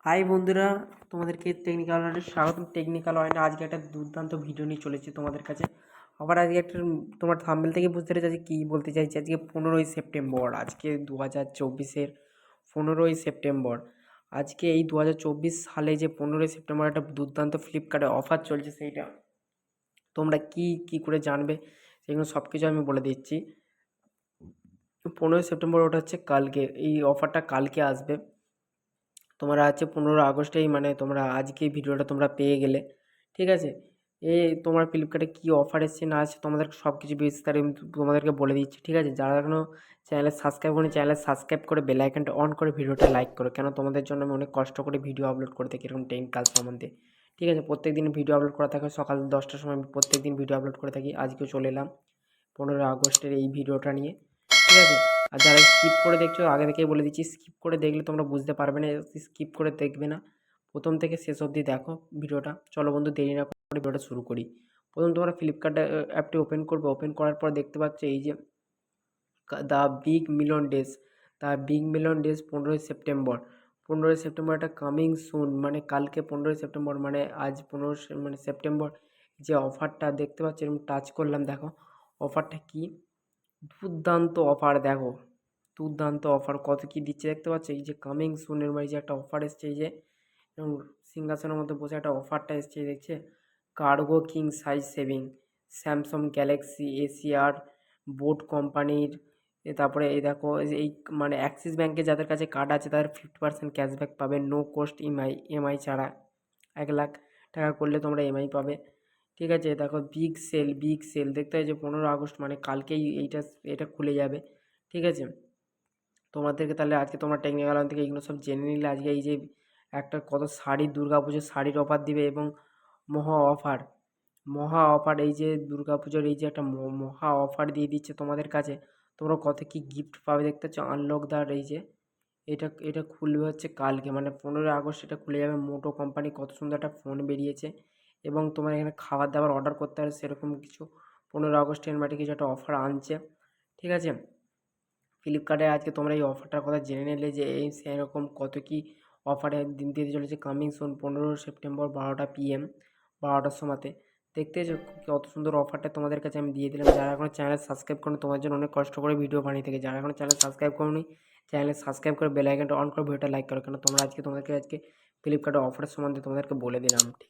High বন্ধুরা, তোমাদেরকে technical ওয়ার্ল্ডে স্বাগতম। টেকনিক্যাল ওয়ার্ল্ডে আজকে একটা দুর্দান্ত ভিডিও নিয়ে চলেছি তোমাদের কাছে। আবার আজকে একটা তোমার থাম্বনেল থেকে বুঝতে পেরেছি আজকে কী বলতে চাইছি। আজকে 15ই সেপ্টেম্বর, আজকে 2024-এর 15ই সেপ্টেম্বর। আজকে এই 2024 সালে যে 15ই সেপ্টেম্বর একটা দুর্দান্ত ফ্লিপকার্টে অফার চলছে, সেইটা তোমরা কী করে জানবে সেগুলো সব কিছু আমি বলে দিচ্ছি। 15ই সেপ্টেম্বর ওটা হচ্ছে কালকে, এই অফারটা কালকে আসবে। তোমরা হচ্ছে 15 আগস্টেই মানে তোমরা আজকে ভিডিওটা তোমরা পেয়ে গেলে, ঠিক আছে। তোমার ফ্লিপকার্টে কী অফার এসছে না আছে তোমাদের সব কিছু বিস্তারিত তোমাদেরকে বলে দিচ্ছি, ঠিক আছে। যারা এখনও চ্যানেলে সাবস্ক্রাইব করেনি, চ্যানেলে সাবস্ক্রাইব করে বেল আইকনটা অন করে ভিডিওটা লাইক করো, কেন তোমাদের জন্য আমি অনেক কষ্ট করে ভিডিও আপলোড করে থাকি এরকম টেকনিক্যাল সম্বন্ধে, ঠিক আছে। প্রত্যেক দিন ভিডিও আপলোড করা থাকে সকাল 10টার সময়, আমি প্রত্যেক দিন ভিডিও আপলোড করে থাকি। আজকেও চলে এলাম 15 আগস্টের এই ভিডিওটা নিয়ে, ঠিক আছে। আর যারা স্কিপ করে দেখছো, আগে থেকেই বলে দিচ্ছি, স্কিপ করে দেখলে তোমরা বুঝতে পারবে না, স্কিপ করে দেখবে না, প্রথম থেকে শেষ অবধি দেখো ভিডিওটা। চলো বন্ধু, দেরি না করে ভিডিওটা শুরু করি। প্রথম তোমরা ফ্লিপকার্ট অ্যাপটি ওপেন করবে। ওপেন করার পর দেখতে পাচ্ছ এই যে the big Milan days. The big Milan days 15ই সেপ্টেম্বর। 15ই সেপ্টেম্বর একটা কামিং সুন, মানে কালকে 15ই সেপ্টেম্বর, মানে আজ 15 সেপ্টেম্বর। যে অফারটা দেখতে পাচ্ছ, এরকম টাচ করলাম, দেখো অফারটা কি দুর্দান্ত অফার। দেখো দুর্দান্ত অফার কত কি দিচ্ছে দেখতে পাচ্ছ। এই যে কামিং সুনের মানে যে একটা অফার এসছে, এই যে এবং সিংহাসনের মধ্যে বসে একটা অফারটা এসছে দেখছে। Cargo king size saving, Samsung Galaxy ACR boat কোম্পানির। তারপরে এই দেখো এই মানে অ্যাক্সিস ব্যাঙ্কে যাদের কাছে কার্ড আছে তাদের 50% ক্যাশব্যাক পাবে, নো কোস্ট এমআই ছাড়া। 1 লাখ টাকা করলে তোমরা এমআই পাবে, ঠিক আছে। দেখো বিগ সেল দেখতে হয় যে 15 আগস্ট মানে কালকেই এটা খুলে যাবে, ঠিক আছে। তোমাদেরকে তাহলে আজকে তোমরা টেকনিক্যাল থেকে এইগুলো সব জেনে নিলে, আজকে এই যে একটা কত শাড়ির দুর্গাপুজোর শাড়ির অফার দিবে এবং মহা অফার মহা অফার এই যে দুর্গাপুজোর এই যে একটা মহা অফার দিয়ে দিচ্ছে তোমাদের কাছে। তোমরা কত কি গিফট পাবে দেখতে পাচ্ছ। আনলক দ্য এই যে এটা খুলবে হচ্ছে কালকে, মানে 15 আগস্ট এটা খুলে যাবে। মোটো কোম্পানি কত সুন্দর একটা ফোন বেরিয়েছে এবং তোমার এখানে খাবার দাবার অর্ডার করতে হবে সেরকম কিছু 15 আগস্টের মাঠে কিছু একটা অফার আনছে, ঠিক আছে। ফ্লিপকার্টে আজকে তোমরা এই অফারটার কথা জেনে নিলে যে এই সেরকম কত কি অফারে দিন দিতে চলেছে। কামিং সুন 15 সেপ্টেম্বর 12টা PM, 12টার সময়তে দেখতে যে কত সুন্দর অফারটা তোমাদের কাছে আমি দিয়ে দিলাম। যারা এখনও চ্যানেল সাবস্ক্রাইব করো তোমার জন্য অনেক কষ্ট করে ভিডিও বানিয়ে থাকে। যারা এখনও চ্যানেল সাবস্ক্রাইব করোনি, চ্যানেল সাবস্ক্রাইব করে বেল আইকনটা অন করে ভিডিওটা লাইক করো, কেন তোমরা আজকে ফ্লিপকার্টের অফারের সম্বন্ধে তোমাদেরকে বলে দিলাম, ঠিক আছে।